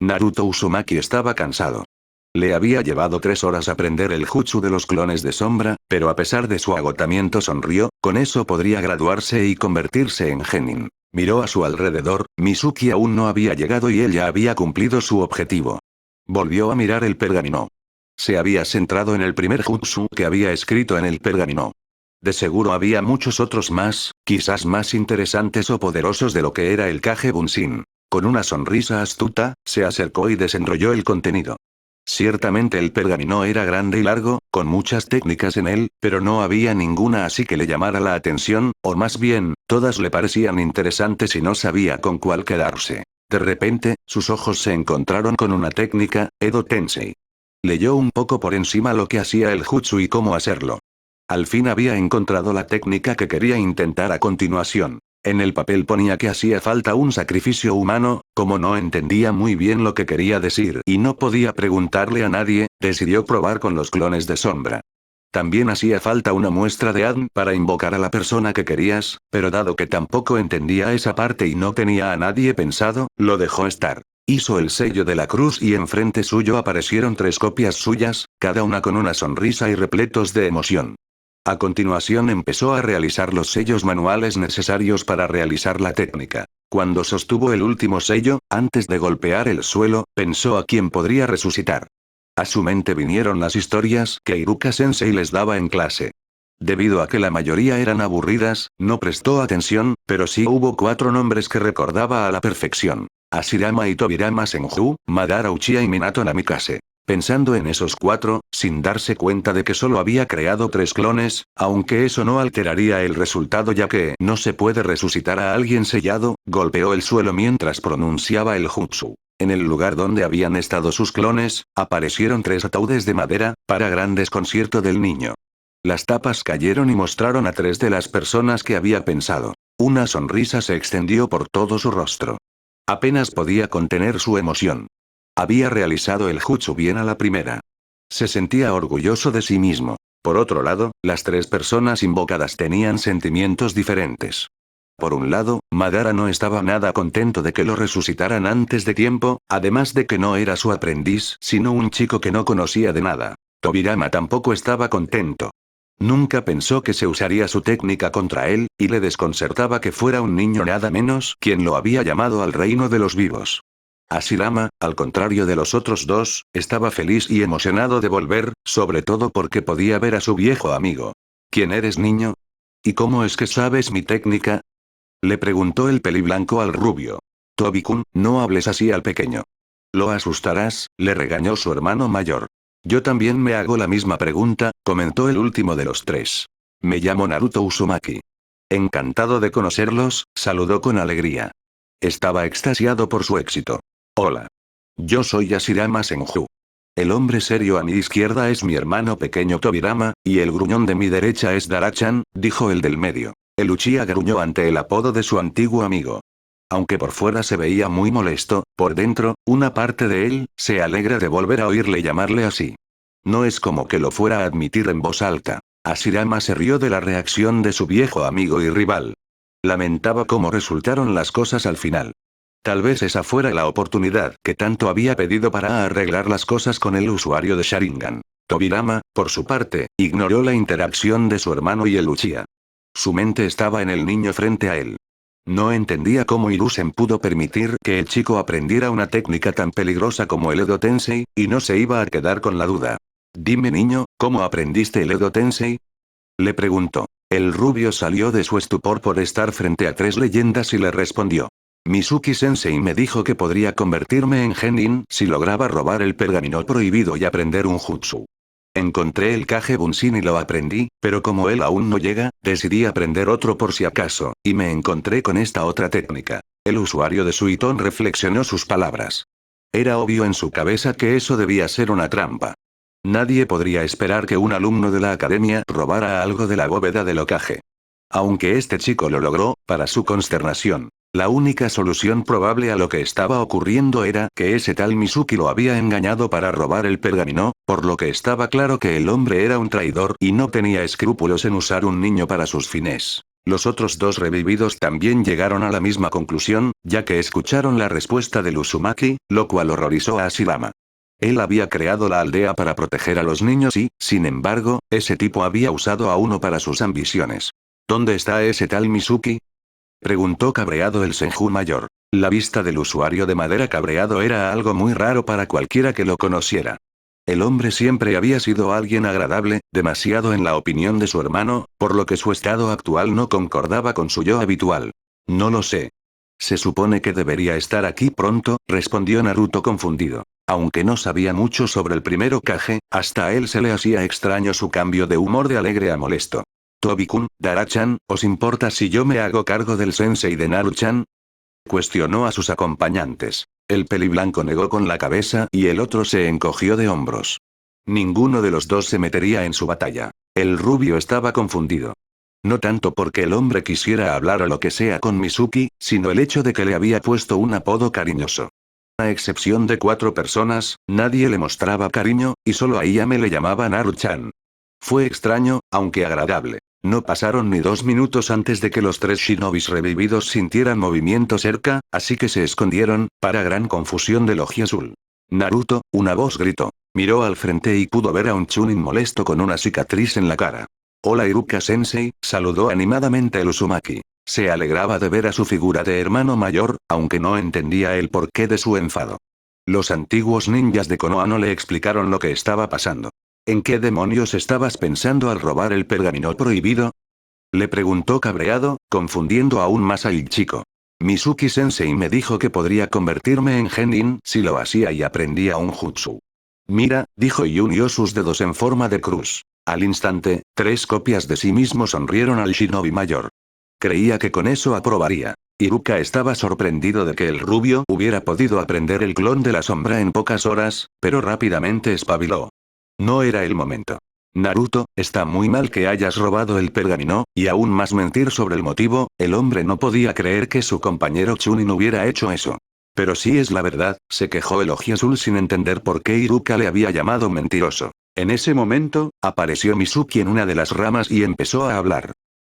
Naruto Uzumaki estaba cansado. Le había llevado 3 horas aprender el jutsu de los clones de sombra, pero a pesar de su agotamiento sonrió, con eso podría graduarse y convertirse en genin. Miró a su alrededor, Mizuki aún no había llegado y él ya había cumplido su objetivo. Volvió a mirar el pergamino. Se había centrado en el primer jutsu que había escrito en el pergamino. De seguro había muchos otros más, quizás más interesantes o poderosos de lo que era el Kage Bunshin. Con una sonrisa astuta, se acercó y desenrolló el contenido. Ciertamente el pergamino era grande y largo, con muchas técnicas en él, pero no había ninguna así que le llamara la atención, o más bien, todas le parecían interesantes y no sabía con cuál quedarse. De repente, sus ojos se encontraron con una técnica, Edo Tensei. Leyó un poco por encima lo que hacía el jutsu y cómo hacerlo. Al fin había encontrado la técnica que quería intentar a continuación. En el papel ponía que hacía falta un sacrificio humano, como no entendía muy bien lo que quería decir y no podía preguntarle a nadie, decidió probar con los clones de sombra. También hacía falta una muestra de ADN para invocar a la persona que querías, pero dado que tampoco entendía esa parte y no tenía a nadie pensado, lo dejó estar. Hizo el sello de la cruz y enfrente suyo aparecieron 3 copias suyas, cada una con una sonrisa y repletos de emoción. A continuación empezó a realizar los sellos manuales necesarios para realizar la técnica. Cuando sostuvo el último sello, antes de golpear el suelo, pensó a quién podría resucitar. A su mente vinieron las historias que Iruka-sensei les daba en clase. Debido a que la mayoría eran aburridas, no prestó atención, pero sí hubo 4 nombres que recordaba a la perfección. Hashirama y Tobirama Senju, Madara Uchiha y Minato Namikaze. Pensando en esos 4, sin darse cuenta de que solo había creado 3 clones, aunque eso no alteraría el resultado ya que no se puede resucitar a alguien sellado, golpeó el suelo mientras pronunciaba el jutsu. En el lugar donde habían estado sus clones, aparecieron 3 ataúdes de madera, para gran desconcierto del niño. Las tapas cayeron y mostraron a 3 de las personas que había pensado. Una sonrisa se extendió por todo su rostro. Apenas podía contener su emoción. Había realizado el jutsu bien a la primera. Se sentía orgulloso de sí mismo. Por otro lado, las 3 personas invocadas tenían sentimientos diferentes. Por un lado, Madara no estaba nada contento de que lo resucitaran antes de tiempo, además de que no era su aprendiz, sino un chico que no conocía de nada. Tobirama tampoco estaba contento. Nunca pensó que se usaría su técnica contra él, y le desconcertaba que fuera un niño nada menos quien lo había llamado al reino de los vivos. Hashirama, al contrario de los otros 2, estaba feliz y emocionado de volver, sobre todo porque podía ver a su viejo amigo. ¿Quién eres, niño? ¿Y cómo es que sabes mi técnica? Le preguntó el peliblanco al rubio. Tobi-kun, no hables así al pequeño. Lo asustarás, le regañó su hermano mayor. Yo también me hago la misma pregunta, comentó el último de los 3. Me llamo Naruto Uzumaki. Encantado de conocerlos, saludó con alegría. Estaba extasiado por su éxito. Hola. Yo soy Hashirama Senju. El hombre serio a mi izquierda es mi hermano pequeño Tobirama, y el gruñón de mi derecha es Darachan, dijo el del medio. El Uchiha gruñó ante el apodo de su antiguo amigo. Aunque por fuera se veía muy molesto, por dentro, una parte de él, se alegra de volver a oírle llamarle así. No es como que lo fuera a admitir en voz alta. Hashirama se rió de la reacción de su viejo amigo y rival. Lamentaba cómo resultaron las cosas al final. Tal vez esa fuera la oportunidad que tanto había pedido para arreglar las cosas con el usuario de Sharingan. Tobirama, por su parte, ignoró la interacción de su hermano y el Uchiha. Su mente estaba en el niño frente a él. No entendía cómo Hiruzen pudo permitir que el chico aprendiera una técnica tan peligrosa como el Edo Tensei, y no se iba a quedar con la duda. Dime, niño, ¿cómo aprendiste el Edo Tensei? Le preguntó. El rubio salió de su estupor por estar frente a 3 leyendas y le respondió. Mizuki-sensei me dijo que podría convertirme en genin si lograba robar el pergamino prohibido y aprender un jutsu. Encontré el Kage Bunshin y lo aprendí, pero como él aún no llega, decidí aprender otro por si acaso, y me encontré con esta otra técnica. El usuario de Suiton reflexionó sus palabras. Era obvio en su cabeza que eso debía ser una trampa. Nadie podría esperar que un alumno de la academia robara algo de la bóveda del Hokage. Aunque este chico lo logró, para su consternación, la única solución probable a lo que estaba ocurriendo era que ese tal Mizuki lo había engañado para robar el pergamino, por lo que estaba claro que el hombre era un traidor y no tenía escrúpulos en usar un niño para sus fines. Los otros dos revividos también llegaron a la misma conclusión, ya que escucharon la respuesta del Uzumaki, lo cual horrorizó a Hashirama. Él había creado la aldea para proteger a los niños y, sin embargo, ese tipo había usado a uno para sus ambiciones. ¿Dónde está ese tal Mizuki?, preguntó cabreado el Senju mayor. La vista del usuario de madera cabreado era algo muy raro para cualquiera que lo conociera. El hombre siempre había sido alguien agradable, demasiado en la opinión de su hermano, por lo que su estado actual no concordaba con su yo habitual. No lo sé. Se supone que debería estar aquí pronto, respondió Naruto confundido. Aunque no sabía mucho sobre el primer Hokage, hasta a él se le hacía extraño su cambio de humor de alegre a molesto. Tobi-kun, Dara-chan, ¿os importa si yo me hago cargo del sensei de Naru-chan?, cuestionó a sus acompañantes. El peliblanco negó con la cabeza y el otro se encogió de hombros. Ninguno de los dos se metería en su batalla. El rubio estaba confundido. No tanto porque el hombre quisiera hablar o lo que sea con Mizuki, sino el hecho de que le había puesto un apodo cariñoso. A excepción de 4 personas, nadie le mostraba cariño, y solo a Ayame le llamaba Naru-chan. Fue extraño, aunque agradable. No pasaron ni 2 minutos antes de que los 3 shinobis revividos sintieran movimiento cerca, así que se escondieron, para gran confusión del Oji Azul. Naruto, una voz gritó. Miró al frente y pudo ver a un Chunin molesto con una cicatriz en la cara. Hola Iruka-sensei, saludó animadamente el Uzumaki. Se alegraba de ver a su figura de hermano mayor, aunque no entendía el porqué de su enfado. Los antiguos ninjas de Konoha no le explicaron lo que estaba pasando. ¿En qué demonios estabas pensando al robar el pergamino prohibido?, le preguntó cabreado, confundiendo aún más al chico. Mizuki-sensei me dijo que podría convertirme en genin si lo hacía y aprendía un jutsu. Mira, dijo y unió sus dedos en forma de cruz. Al instante, 3 copias de sí mismo sonrieron al shinobi mayor. Creía que con eso aprobaría. Iruka estaba sorprendido de que el rubio hubiera podido aprender el clon de la sombra en pocas horas, pero rápidamente espabiló. No era el momento. Naruto, está muy mal que hayas robado el pergamino, y aún más mentir sobre el motivo. El hombre no podía creer que su compañero Chunin hubiera hecho eso. Pero sí es la verdad, se quejó el Oji Azul sin entender por qué Iruka le había llamado mentiroso. En ese momento, apareció Mizuki en una de las ramas y empezó a hablar.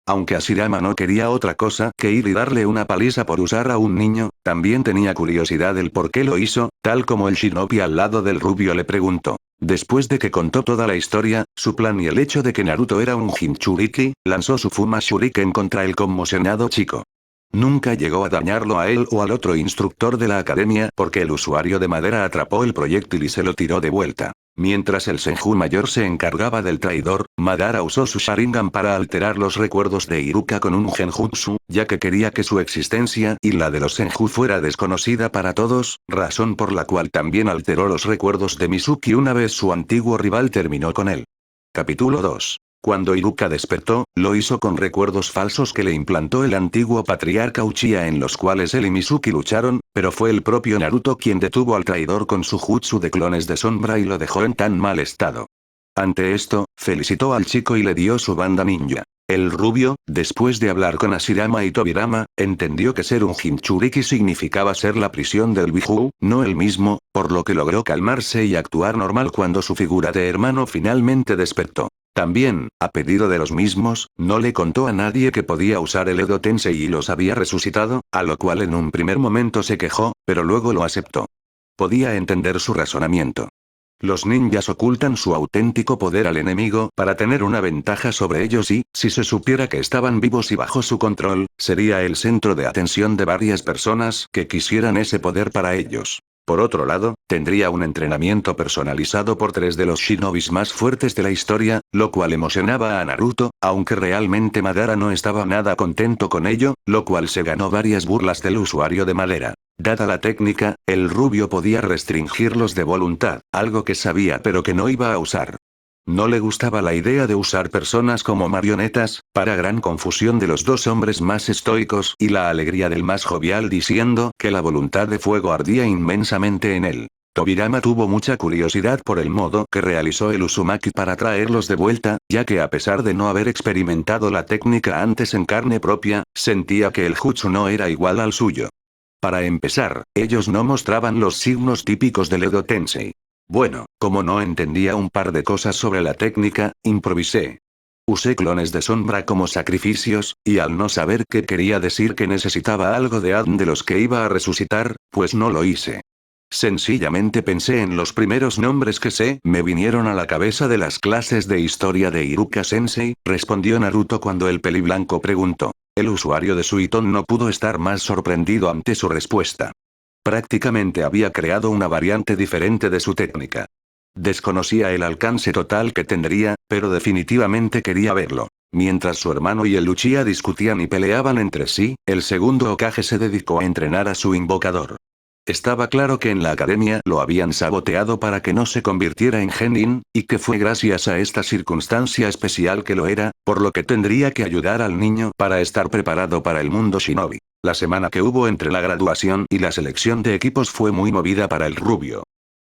Aunque Hashirama no quería otra cosa que ir y darle una paliza por usar a un niño, también tenía curiosidad del por qué lo hizo, tal como el shinobi al lado del rubio le preguntó. Después de que contó toda la historia, su plan y el hecho de que Naruto era un Jinchuriki, lanzó su Fuma Shuriken contra el conmocionado chico. Nunca llegó a dañarlo a él o al otro instructor de la academia porque el usuario de madera atrapó el proyectil y se lo tiró de vuelta. Mientras el Senju mayor se encargaba del traidor, Madara usó su Sharingan para alterar los recuerdos de Iruka con un genjutsu, ya que quería que su existencia y la de los Senju fuera desconocida para todos, razón por la cual también alteró los recuerdos de Mizuki una vez su antiguo rival terminó con él. Capítulo 2. Cuando Iruka despertó, lo hizo con recuerdos falsos que le implantó el antiguo patriarca Uchiha en los cuales él y Mizuki lucharon, pero fue el propio Naruto quien detuvo al traidor con su jutsu de clones de sombra y lo dejó en tan mal estado. Ante esto, felicitó al chico y le dio su banda ninja. El rubio, después de hablar con Hashirama y Tobirama, entendió que ser un Jinchuriki significaba ser la prisión del Biju, no el mismo, por lo que logró calmarse y actuar normal cuando su figura de hermano finalmente despertó. También, a pedido de los mismos, no le contó a nadie que podía usar el Edo Tensei y los había resucitado, a lo cual en un primer momento se quejó, pero luego lo aceptó. Podía entender su razonamiento. Los ninjas ocultan su auténtico poder al enemigo para tener una ventaja sobre ellos y, si se supiera que estaban vivos y bajo su control, sería el centro de atención de varias personas que quisieran ese poder para ellos. Por otro lado, tendría un entrenamiento personalizado por 3 de los shinobis más fuertes de la historia, lo cual emocionaba a Naruto, aunque realmente Madara no estaba nada contento con ello, lo cual se ganó varias burlas del usuario de madera. Dada la técnica, el rubio podía restringirlos de voluntad, algo que sabía pero que no iba a usar. No le gustaba la idea de usar personas como marionetas, para gran confusión de los 2 hombres más estoicos y la alegría del más jovial diciendo que la voluntad de fuego ardía inmensamente en él. Tobirama tuvo mucha curiosidad por el modo que realizó el Uzumaki para traerlos de vuelta, ya que a pesar de no haber experimentado la técnica antes en carne propia, sentía que el jutsu no era igual al suyo. Para empezar, ellos no mostraban los signos típicos del Edo Tensei. Bueno, como no entendía un par de cosas sobre la técnica, improvisé. Usé clones de sombra como sacrificios, y al no saber qué quería decir que necesitaba algo de Adn de los que iba a resucitar, pues no lo hice. Sencillamente pensé en los primeros nombres que me vinieron a la cabeza de las clases de historia de Iruka-sensei, respondió Naruto cuando el peliblanco preguntó. El usuario de Suiton no pudo estar más sorprendido ante su respuesta. Prácticamente había creado una variante diferente de su técnica. Desconocía el alcance total que tendría, pero definitivamente quería verlo. Mientras su hermano y el Uchiha discutían y peleaban entre sí, el segundo Hokage se dedicó a entrenar a su invocador. Estaba claro que en la academia lo habían saboteado para que no se convirtiera en genin, y que fue gracias a esta circunstancia especial que lo era, por lo que tendría que ayudar al niño para estar preparado para el mundo shinobi. La semana que hubo entre la graduación y la selección de equipos fue muy movida para el rubio.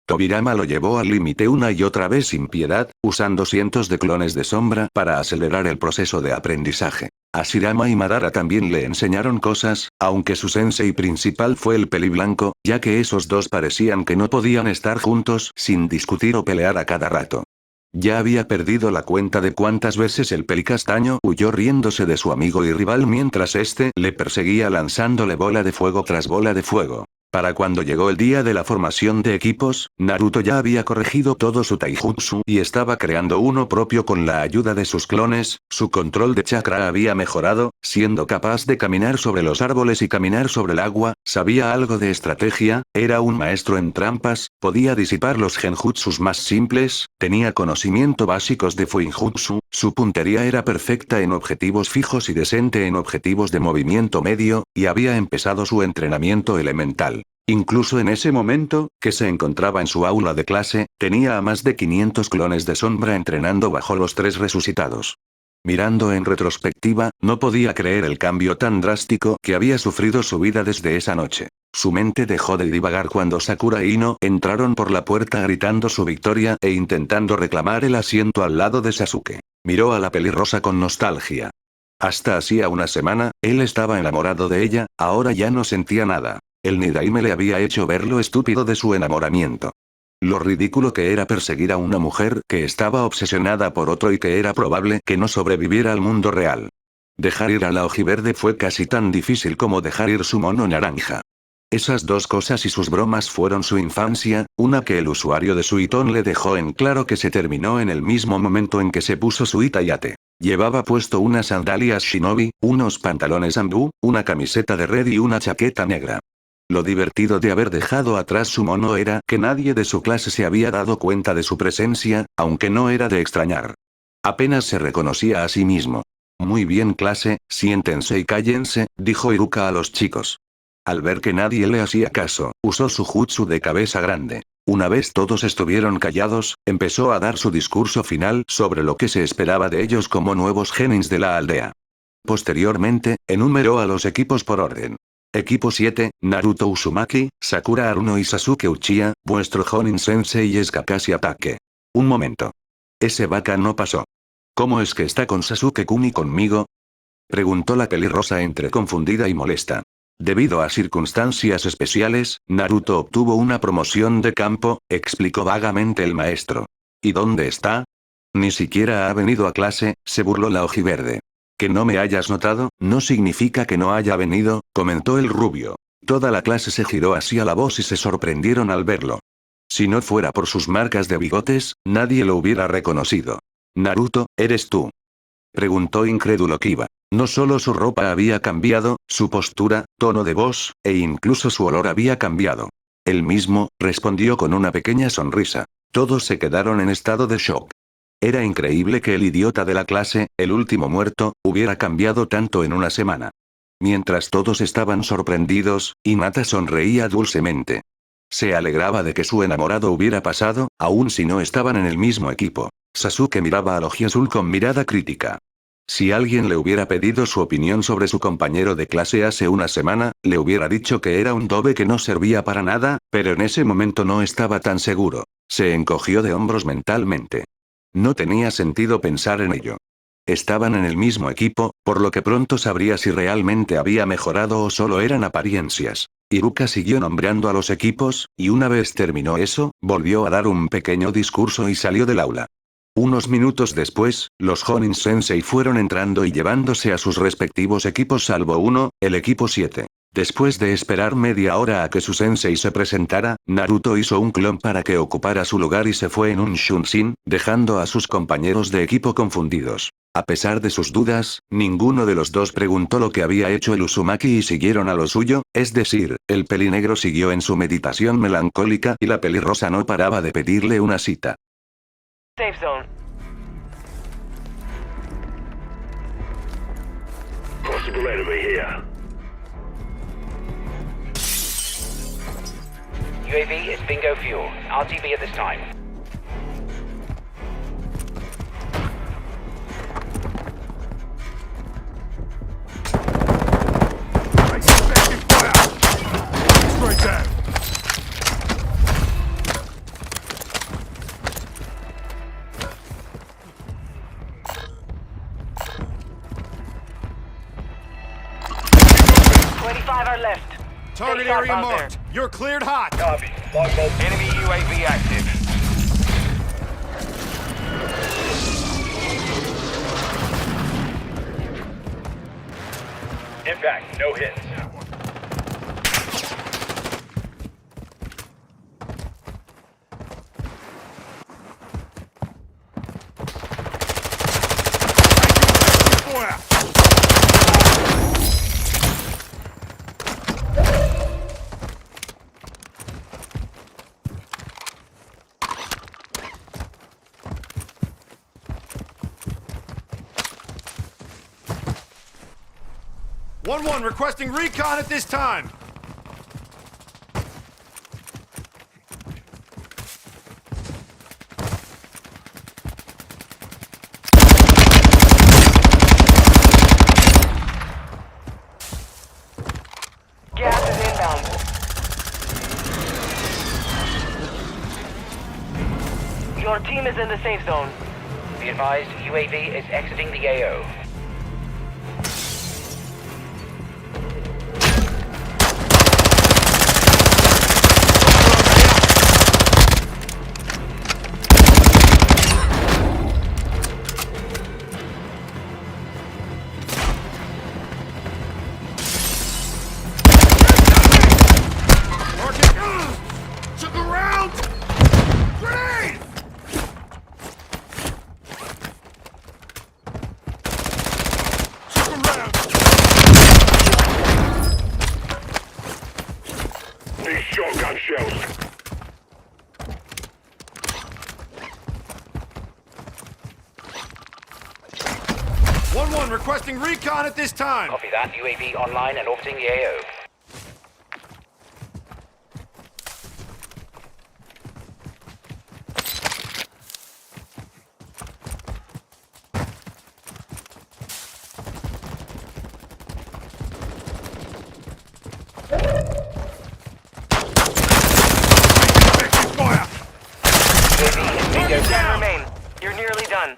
Tobirama lo llevó al límite una y otra vez sin piedad, usando cientos de clones de sombra para acelerar el proceso de aprendizaje. A Shirama y Madara también le enseñaron cosas, aunque su sensei principal fue el peliblanco, ya que esos dos parecían que no podían estar juntos sin discutir o pelear a cada rato. Ya había perdido la cuenta de cuántas veces el pelicastaño huyó riéndose de su amigo y rival mientras éste le perseguía lanzándole bola de fuego tras bola de fuego. Para cuando llegó el día de la formación de equipos, Naruto ya había corregido todo su taijutsu y estaba creando uno propio con la ayuda de sus clones, su control de chakra había mejorado, siendo capaz de caminar sobre los árboles y caminar sobre el agua, sabía algo de estrategia, era un maestro en trampas, podía disipar los genjutsus más simples, tenía conocimiento básicos de fuinjutsu, su puntería era perfecta en objetivos fijos y decente en objetivos de movimiento medio, y había empezado su entrenamiento elemental. Incluso en ese momento, que se encontraba en su aula de clase, tenía a más de 500 clones de sombra entrenando bajo los tres resucitados. Mirando en retrospectiva, no podía creer el cambio tan drástico que había sufrido su vida desde esa noche. Su mente dejó de divagar cuando Sakura e Ino entraron por la puerta gritando su victoria e intentando reclamar el asiento al lado de Sasuke. Miró a la pelirrosa con nostalgia. Hasta hacía una semana, él estaba enamorado de ella, ahora ya no sentía nada. El Nidaime le había hecho ver lo estúpido de su enamoramiento. Lo ridículo que era perseguir a una mujer que estaba obsesionada por otro y que era probable que no sobreviviera al mundo real. Dejar ir a la ojiverde fue casi tan difícil como dejar ir su mono naranja. Esas dos cosas y sus bromas fueron su infancia, una que el usuario de Suiton le dejó en claro que se terminó en el mismo momento en que se puso su itayate. Llevaba puesto unas sandalias shinobi, unos pantalones ambú, una camiseta de red y una chaqueta negra. Lo divertido de haber dejado atrás su mono era que nadie de su clase se había dado cuenta de su presencia, aunque no era de extrañar. Apenas se reconocía a sí mismo. Muy bien clase, siéntense y cállense, dijo Iruka a los chicos. Al ver que nadie le hacía caso, usó su jutsu de cabeza grande. Una vez todos estuvieron callados, empezó a dar su discurso final sobre lo que se esperaba de ellos como nuevos genins de la aldea. Posteriormente, enumeró a los equipos por orden. Equipo 7, Naruto Uzumaki, Sakura Haruno y Sasuke Uchiha, vuestro Jonin Sensei es Kakashi Ataque. Un momento. Ese vaca no pasó. ¿Cómo es que está con Sasuke-kun y conmigo? Preguntó la pelirrosa entre confundida y molesta. Debido a circunstancias especiales, Naruto obtuvo una promoción de campo, explicó vagamente el maestro. ¿Y dónde está? Ni siquiera ha venido a clase, se burló la ojiverde. Que no me hayas notado, no significa que no haya venido, comentó el rubio. Toda la clase se giró hacia la voz y se sorprendieron al verlo. Si no fuera por sus marcas de bigotes, nadie lo hubiera reconocido. Naruto, ¿eres tú? Preguntó incrédulo Kiba. No solo su ropa había cambiado, su postura, tono de voz, e incluso su olor había cambiado. Él mismo, respondió con una pequeña sonrisa. Todos se quedaron en estado de shock. Era increíble que el idiota de la clase, el último muerto, hubiera cambiado tanto en una semana. Mientras todos estaban sorprendidos, Hinata sonreía dulcemente. Se alegraba de que su enamorado hubiera pasado, aun si no estaban en el mismo equipo. Sasuke miraba a Azul con mirada crítica. Si alguien le hubiera pedido su opinión sobre su compañero de clase hace una semana, le hubiera dicho que era un dobe que no servía para nada, pero en ese momento no estaba tan seguro. Se encogió de hombros mentalmente. No tenía sentido pensar en ello. Estaban en el mismo equipo, por lo que pronto sabría si realmente había mejorado o solo eran apariencias. Iruka siguió nombrando a los equipos, y una vez terminó eso, volvió a dar un pequeño discurso y salió del aula. Unos minutos después, los Jonin Sensei fueron entrando y llevándose a sus respectivos equipos salvo uno, el equipo 7. Después de esperar media hora a que su sensei se presentara, Naruto hizo un clon para que ocupara su lugar y se fue en un Shunshin, dejando a sus compañeros de equipo confundidos. A pesar de sus dudas, ninguno de los dos preguntó lo que había hecho el Uzumaki y siguieron a lo suyo, es decir, el pelinegro siguió en su meditación melancólica y la pelirrosa no paraba de pedirle una cita. Safe zone. Possible enemy here. UAV is bingo fuel. RTV at this time. Taking fire! Straight down! Are left. Target area marked. You're cleared hot. Copy. Longbow. Enemy UAV active. Impact. No hits. Fire! 1-1 requesting recon at this time. Gas is inbound. Your team is in the safe zone. Be advised, UAV is exiting the AO. Took a round! Grenade! Took a round! These shotgun shells. One requesting recon at this time. Copy that. UAV online and orbiting the AO. Fire! UAV is bingo. 10 remain. You're nearly done.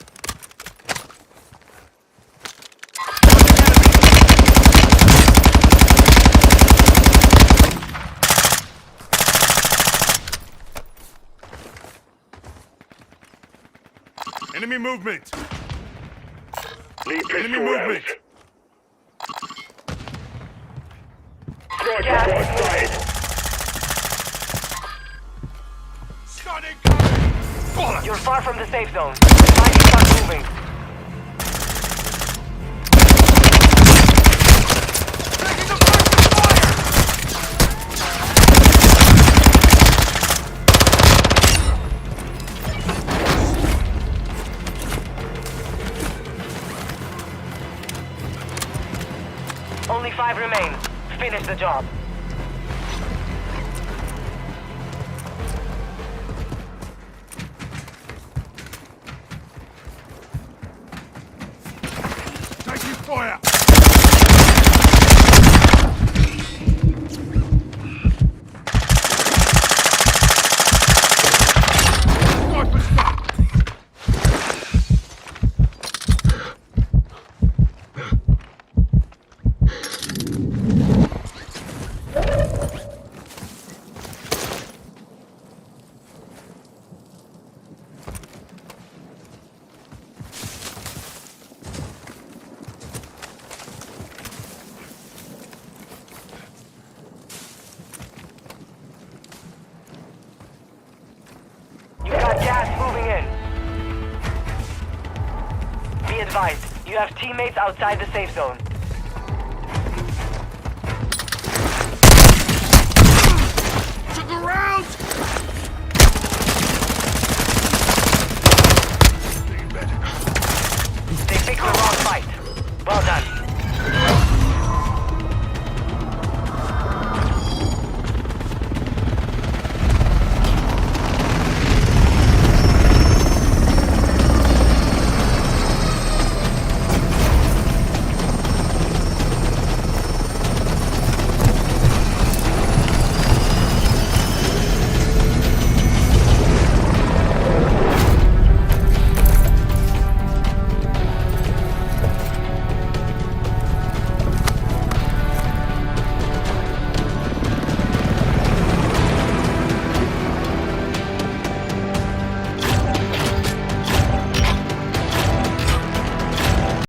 Enemy movement! Enemy movement! Stunning cover! You're far from the safe zone. Time to start moving. Taking the first fire! Only 5 remain. Finish the job. Taking fire! Sniper stop! Be advised, you have teammates outside the safe zone.